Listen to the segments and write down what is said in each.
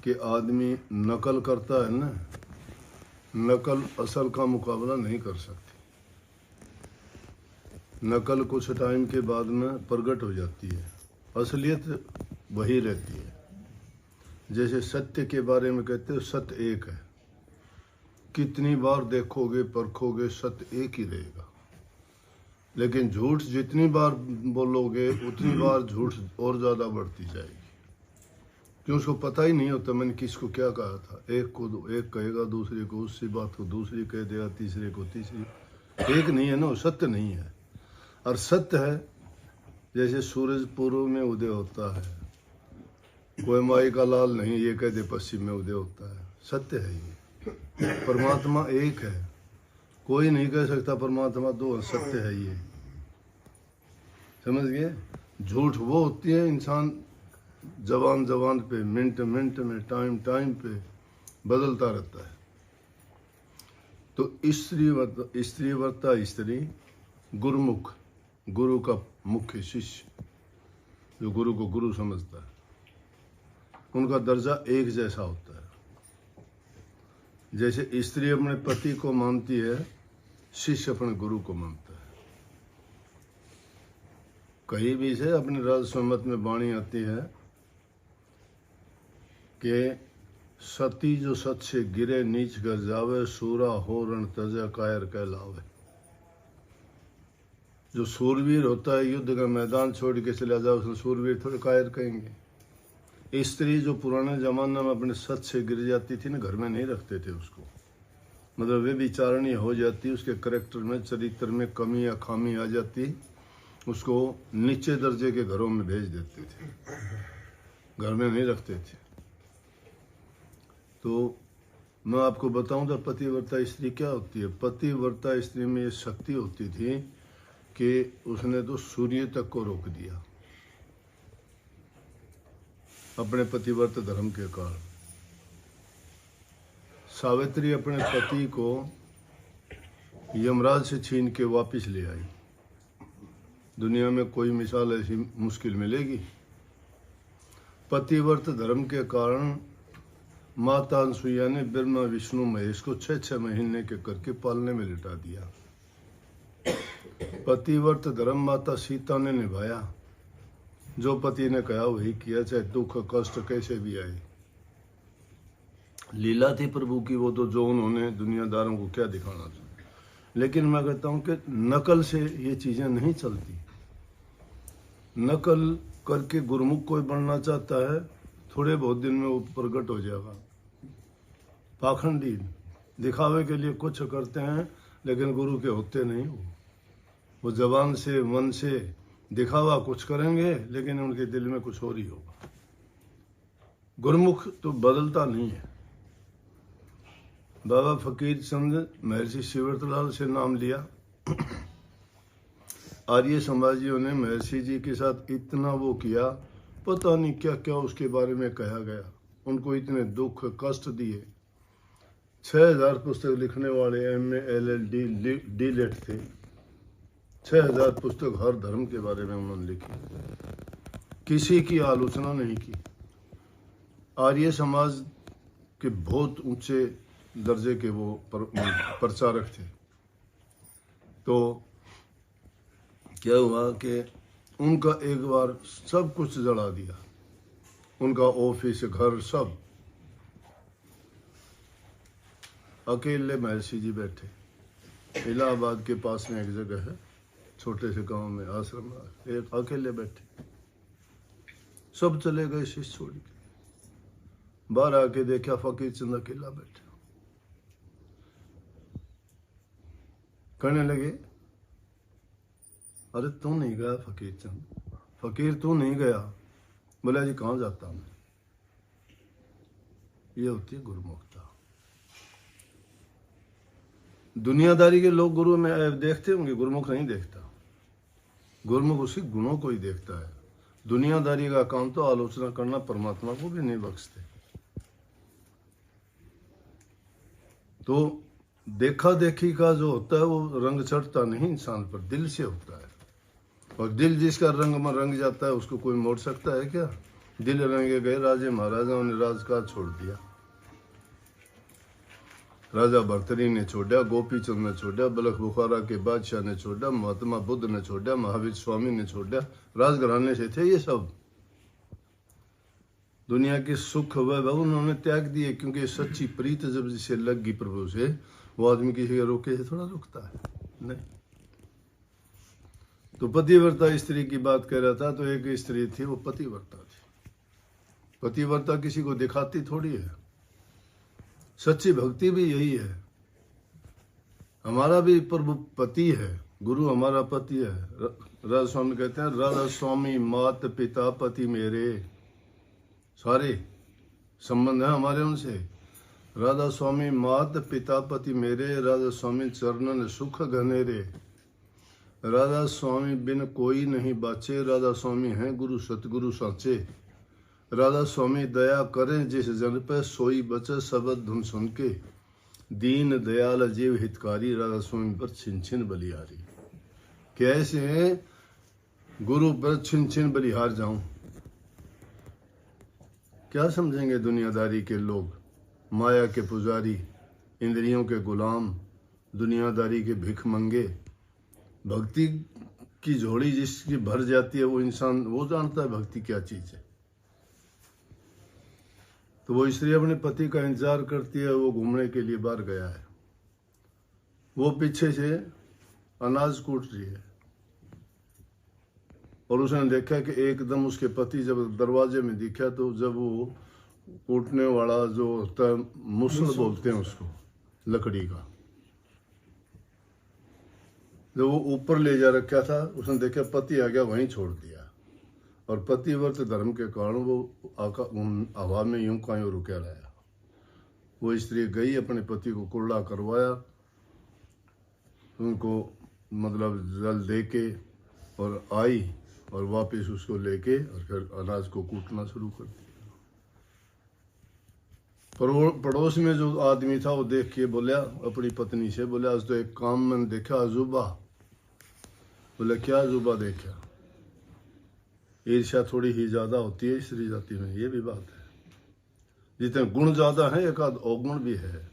कि आदमी नकल करता है ना, नकल असल का मुकाबला नहीं कर सकती। नकल कुछ टाइम के बाद में प्रकट हो जाती है, असलियत वही रहती है। जैसे सत्य के बारे में कहते हो सत्य एक है, कितनी बार देखोगे परखोगे सत्य एक ही रहेगा। लेकिन झूठ जितनी बार बोलोगे उतनी बार झूठ और ज़्यादा बढ़ती जाएगी, क्यों उसको पता ही नहीं होता मैंने किसको क्या कहा था। एक कहेगा दूसरे को, उससे बात को दूसरी कह देगा, तीसरे को तीसरी। एक नहीं है ना, वो सत्य नहीं है। और सत्य है जैसे सूरज पूर्व में उदय होता है, कोई माई का लाल नहीं ये कह दे पश्चिम में उदय होता है। सत्य है ये। परमात्मा एक है, कोई नहीं कह सकता परमात्मा दो। सत्य है ये, समझ गए। झूठ वो होती है इंसान जबान जबान पे, मिनट मिनट में, टाइम टाइम पे बदलता रहता है। तो स्त्री वर्ता स्त्री, गुरुमुख, गुरु का मुख्य शिष्य जो गुरु को गुरु समझता है, उनका दर्जा एक जैसा होता है। जैसे स्त्री अपने पति को मानती है, शिष्य अपने गुरु को मानता है। कहीं भी से अपने राज सम्मत में वाणी आती है कि सती जो सत से गिरे नीच कर जावे, सूरा हो रण तजा कायर कहलावे। जो सूरवीर होता है युद्ध का मैदान छोड़ के चला जाए उसने सूरवीर थोड़े कायर कहेंगे। स्त्री जो पुराने जमाने में अपने सत से गिर जाती थी ना, घर में नहीं रखते थे उसको, मतलब वे विचारणी हो जाती, उसके करेक्टर में चरित्र में कमी या खामी आ जाती, उसको नीचे दर्जे के घरों में भेज देते थे, घर में नहीं रखते थे। तो मैं आपको बताऊं तो पतिव्रता स्त्री क्या होती है। पतिव्रता स्त्री में ये शक्ति होती थी कि उसने तो सूर्य तक को रोक दिया अपने पतिव्रत धर्म के कारण। सावित्री अपने पति को यमराज से छीन के वापस ले आई। दुनिया में कोई मिसाल ऐसी मुश्किल मिलेगी। पतिव्रत धर्म के कारण माता अनसुईया ने ब्रह्मा विष्णु महेश को 6-6 महीने के करके पालने में लिटा दिया। पतिव्रत धर्म माता सीता ने निभाया, जो पति ने कहा वही किया, चाहे दुख कष्ट कैसे भी आए। लीला थी प्रभु की वो, तो जो उन्होंने दुनियादारों को क्या दिखाना था। लेकिन मैं कहता हूं कि नकल से ये चीजें नहीं चलती। नकल करके गुरुमुख कोई बनना चाहता है, थोड़े बहुत दिन में वो प्रकट हो जाएगा। पाखंडी दिखावे के लिए कुछ करते हैं लेकिन गुरु के होते नहीं। वो जबान से मन से दिखावा कुछ करेंगे लेकिन उनके दिल में कुछ और ही होगा। गुरुमुख तो बदलता नहीं है। बाबा फकीर चंद महर्षि शिवरतलाल से नाम लिया। आर्य समाजियों ने महर्षि जी के साथ इतना वो किया, पता नहीं क्या क्या उसके बारे में कहा गया। उनको इतने दुख कष्ट दिए। 6000 पुस्तक लिखने वाले MA LLD D.Litt थे। 6000 पुस्तक हर धर्म के बारे में उन्होंने लिखी, किसी की आलोचना नहीं की। आर्य समाज के बहुत ऊंचे दर्जे के वो प्रचारक थे। तो क्या हुआ कि उनका एक बार सब कुछ जला दिया, उनका ऑफिस घर सब। अकेले महर्षि जी बैठे, इलाहाबाद के पास में एक जगह है, छोटे से गांव में आश्रम, एक अकेले बैठे। सब चले गए शिष्य छोड़ के। बाहर आके देखा फकीर चंद अकेला बैठा। कहने लगे, अरे तू नहीं गया फकीर चंद? फकीर तू नहीं गया? बोला जी कहाँ जाता हूं। ये होती है गुरुमुखता। दुनियादारी के लोग गुरु में देखते होंगे, गुरुमुख नहीं देखता। गुरुमुख उसके गुणों को ही देखता है। दुनियादारी का काम तो आलोचना करना, परमात्मा को भी नहीं बख्शते। तो देखा देखी का जो होता है वो रंग चढ़ता नहीं इंसान पर, दिल से होता है। और दिल जिसका रंग में रंग जाता है उसको कोई मोड़ सकता है क्या? दिल रंगे गए राजे महाराजाओं ने राजकाज छोड़ दिया। राजा भर्तरी ने छोड़ा, गोपीचंद ने छोड़ा, बलख बुखारा के बादशाह ने छोड़ा, महात्मा बुद्ध ने छोड़ा, महावीर स्वामी ने छोड़ा। राजघराने से थे ये सब। दुनिया के सुख वैभव उन्होंने त्याग दिए, क्योंकि सच्ची प्रीत जब जिसे लग गई प्रभु से, वो आदमी किसी के रोके से थोड़ा रुकता है नहीं। तो पतिव्रता स्त्री की बात कर रहा था, तो एक स्त्री थी, वो पतिव्रता थी। पतिव्रता किसी को दिखाती थोड़ी है। सच्ची भक्ति भी यही है। हमारा भी प्रभु पति है, गुरु हमारा पति है। राधा स्वामी कहते हैं, राधा स्वामी मात पिता पति मेरे, सारे संबंध है हमारे उनसे। राधा स्वामी मात पिता पति मेरे, राधा स्वामी चरणन सुख घनेरे, राधा स्वामी बिन कोई नहीं बाचे, राधा स्वामी हैं गुरु सतगुरु साचे, राधा स्वामी दया करें जिस जन पे, सोई बचे शब्द धुन सुन के, दीन दयाल जीव हितकारी, राधा स्वामी पर छिन छिन बलिहारी। कैसे गुरु पर छिन छिन बलिहार जाऊं? क्या समझेंगे दुनियादारी के लोग, माया के पुजारी, इंद्रियों के गुलाम, दुनियादारी के भिख मंगे। भक्ति की झोली जिसकी भर जाती है वो इंसान, वो जानता है भक्ति क्या चीज है। तो वो स्त्री अपने पति का इंतजार करती है। वो घूमने के लिए बाहर गया है। वो पीछे से अनाज कूट रही है और उसने देखा कि एकदम उसके पति जब दरवाजे में दिखा, तो जब वो कूटने वाला जो होता है, मुसल बोलते हैं उसको, लकड़ी का, जब वो ऊपर ले जा रखा था, उसने देखा पति आ गया, वहीं छोड़ दिया। और पतिव्रत धर्म के कारण वो हवा में यूं का यूं रुका रहा। वो स्त्री गई, अपने पति को कुल्ला करवाया, उनको मतलब जल दे के और आई, और वापस उसको लेके और फिर अनाज को कूटना शुरू कर दिया। पड़ोस में जो आदमी था वो देख के बोला अपनी पत्नी से, बोला आज तो एक काम मैंने देखा अजूबा। बोले क्या अजूबा देखा? ईर्ष्या थोड़ी ही ज्यादा होती है स्त्री जाति में, ये भी बात है। जितने गुण ज्यादा है, एक आध अवगुण भी है।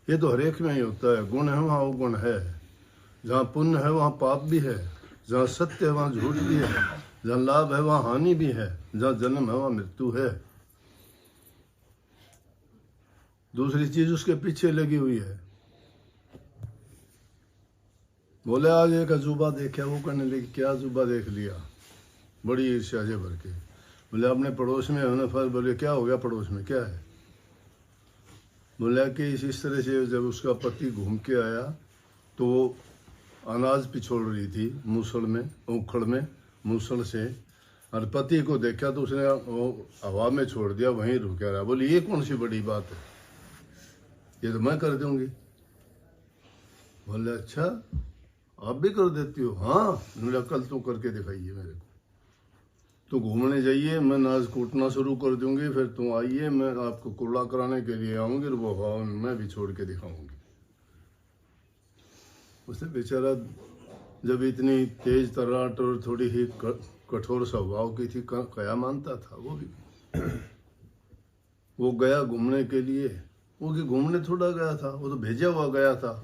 ये तो हरेक में ही होता है, गुण है वहाँ अवगुण है। जहाँ पुण्य है वहाँ पाप भी है, जहाँ सत्य है वहाँ झूठ भी है, जहाँ लाभ है वहाँ हानि भी है, जहाँ जन्म है वहाँ मृत्यु है। दूसरी चीज उसके पीछे लगी हुई है। बोले आज एक अजूबा देखा, वो कहने लगी क्या अजूबा देख लिया? बड़ी ईर्ष्या से भर के। बोले अपने पड़ोस में है ना फल। बोले क्या हो गया पड़ोस में, क्या है? बोला कि इस तरह से जब उसका पति घूम के आया तो वो अनाज पिछोड़ रही थी मूसल में, उखड़ में मूसल से, और पति को देखा तो उसने वो हवा में छोड़ दिया, वहीं रुका रहा। बोली ये कौन सी बड़ी बात है, ये तो मैं कर दूंगी। बोले अच्छा आप भी कर देती हो? हाँ। बोला कल तो करके दिखाइए मेरे को। तो घूमने जाइए, मैं नाज कूटना शुरू कर दूंगी, फिर तुम आइए, मैं आपको कुल्ला कराने के लिए आऊंगी, और वो हवा मैं भी छोड़ के दिखाऊंगी। उसने बेचारा जब इतनी तेज तर्राट और थोड़ी ही कठोर स्वभाव की थी, क्या मानता था वो भी। वो गया घूमने के लिए, वो कि घूमने थोड़ा गया था, वो तो भेजा हुआ गया था,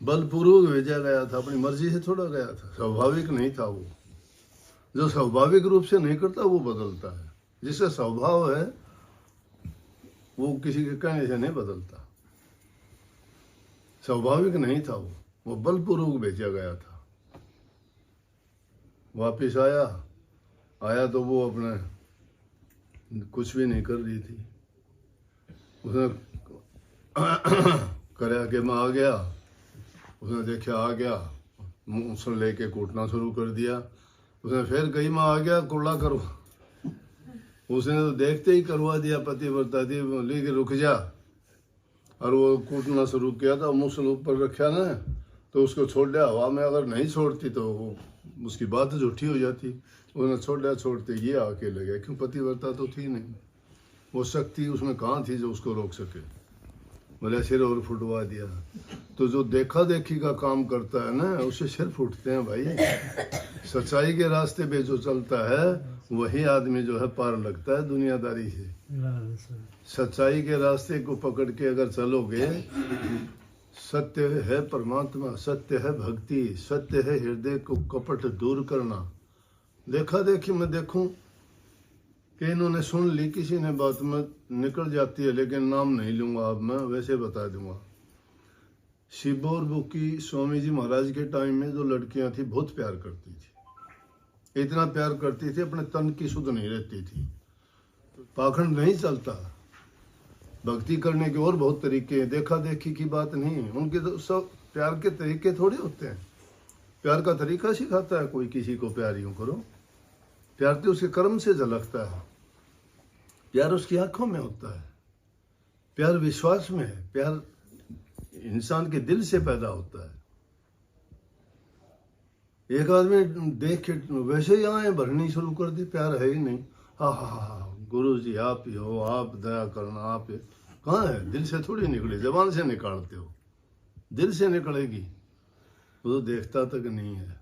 बलपूर्वक भेजा गया था, अपनी मर्जी से थोड़ा गया था। स्वाभाविक नहीं था वो। जो स्वाभाविक रूप से नहीं करता वो बदलता है, जिसका स्वभाव है वो किसी के कहने से नहीं बदलता। स्वाभाविक नहीं था वो बलपूर्वक भेजा गया था। वापिस आया तो वो अपने कुछ भी नहीं कर रही थी। उसने कराया कि मैं आ गया, उसने देखा आ गया, मूसल लेके कूटना शुरू कर दिया। उसने फिर कही मैं आ गया कुल्ला करो। उसने तो देखते ही करवा दिया। पतिव्रता थी, बोली कि रुक जा, और वो कूटना शुरू किया था। मूसल ऊपर रखा ना, तो उसको छोड़ दिया हवा में। अगर नहीं छोड़ती तो वो उसकी बात झूठी हो जाती। उसने छोड़ दिया, छोड़ते ये आके लगे, क्यों पतिव्रता तो थी नहीं, वो शक्ति उसमें कहाँ थी जो उसको रोक सके। बोले सिर और फुटवा दिया। तो जो देखा देखी का काम करता है ना, उससे सिर फूटते हैं भाई। सच्चाई के रास्ते पे जो चलता है वही आदमी जो है पार लगता है दुनियादारी से। सच्चाई के रास्ते को पकड़ के अगर चलोगे, सत्य है परमात्मा, सत्य है भक्ति, सत्य है हृदय को कपट दूर करना। देखा देखी मैं देखूं कि इन्होंने सुन ली, किसी ने बात में निकल जाती है, लेकिन नाम नहीं लूंगा अब मैं, वैसे बता दूंगा। शिव और बुकी स्वामी जी महाराज के टाइम में जो लड़कियां थी बहुत प्यार करती थी, इतना प्यार करती थी अपने तन की सुध नहीं रहती थी, पाखंड नहीं चलता। भक्ति करने के और बहुत तरीके हैं, देखा देखी की बात नहीं। उनके तो सब प्यार के तरीके थोड़े होते हैं। प्यार का तरीका सिखाता है कोई किसी को, प्यार यूं करो। प्यार तो उसके कर्म से झलकता है, प्यार उसकी आंखों में होता है, प्यार विश्वास में है, प्यार इंसान के दिल से पैदा होता है। एक आदमी देख के वैसे ही आए भरनी शुरू कर दी, प्यार है ही नहीं। हा गुरु जी आप ही हो, आप दया करना, आप कहाँ है? दिल से थोड़ी निकले, जबान से निकालते हो, दिल से निकलेगी, वो तो देखता तक नहीं है।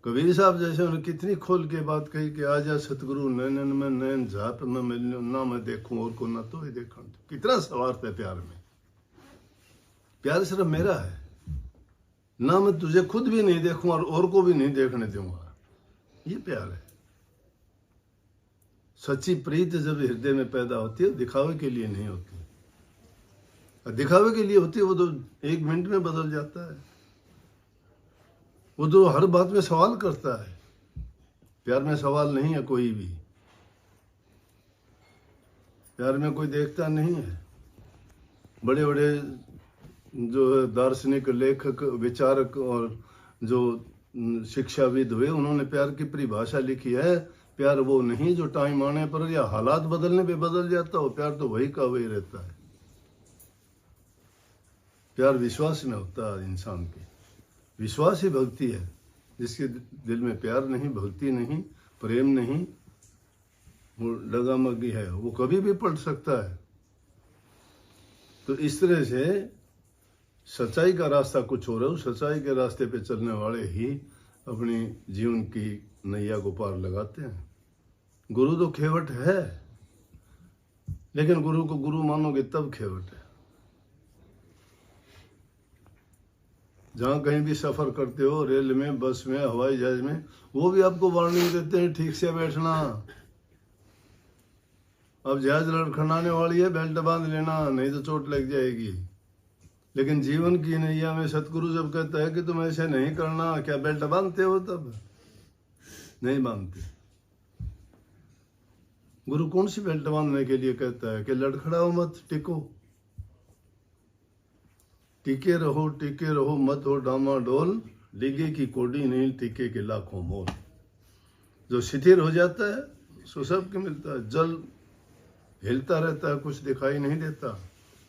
कबीर साहब जैसे उन्होंने कितनी खोल के बात कही कि आजा सतगुरु नैनन में नैन झाप में मिलने, ना मैं देखूं और को ना तो ही देखा। कितना स्वार्थ है प्यार में। प्यार सिर्फ मेरा है, ना मैं तुझे खुद भी नहीं देखूं और को भी नहीं देखने दूंगा, ये प्यार है। सच्ची प्रीत जब हृदय में पैदा होती है, दिखावे के लिए नहीं होती। दिखावे के लिए होती है वो तो एक मिनट में बदल जाता है, वो तो हर बात में सवाल करता है। प्यार में सवाल नहीं है कोई भी, प्यार में कोई देखता नहीं है। बड़े बड़े जो दार्शनिक, लेखक, विचारक और जो शिक्षाविद हुए, उन्होंने प्यार की परिभाषा लिखी है। प्यार वो नहीं जो टाइम आने पर या हालात बदलने पे बदल जाता हो, प्यार तो वही का वही रहता है। प्यार विश्वास में होता है इंसान के, विश्वास ही भक्ति है। जिसके दिल में प्यार नहीं, भक्ति नहीं, प्रेम नहीं, वो डगामगी है, वो कभी भी पलट सकता है। तो इस तरह से सच्चाई का रास्ता कुछ हो रहा है, उस सच्चाई के रास्ते पे चलने वाले ही अपनी जीवन की नैया को पार लगाते हैं। गुरु तो खेवट है, लेकिन गुरु को गुरु मानोगे तब खेवट है। जहां कहीं भी सफर करते हो, रेल में, बस में, हवाई जहाज में, वो भी आपको वार्निंग देते हैं ठीक से बैठना। अब जहाज लड़खड़ाने वाली है, बेल्ट बांध लेना, नहीं तो चोट लग जाएगी। लेकिन जीवन की नैया में सतगुरु जब कहता है कि तुम ऐसे नहीं करना, क्या बेल्ट बांधते हो? तब नहीं बांधते। गुरु कौन सी बेल्ट बांधने के लिए कहता है कि लड़खड़ाओ मत, टिको, टिके रहो, मत हो डामाडोल, डिगे की कोडी नहीं, टिके के लाखों मोल। जो शिथिल हो जाता है सो सबके मिलता है। जल हिलता रहता है, कुछ दिखाई नहीं देता।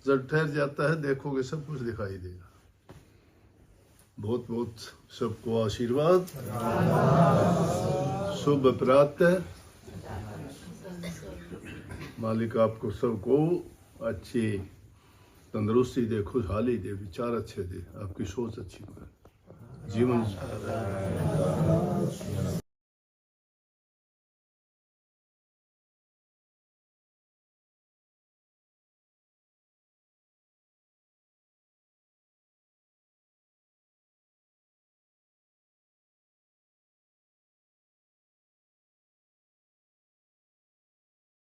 जब ठहर जाता है, देखोगे सब कुछ दिखाई देगा। बहुत बहुत सबको आशीर्वाद, शुभ प्रातः। मालिक आपको सबको अच्छी तंदुरुस्ती दे, खुशहाली दे, विचार अच्छे दे, आपकी सोच अच्छी करे, जीवन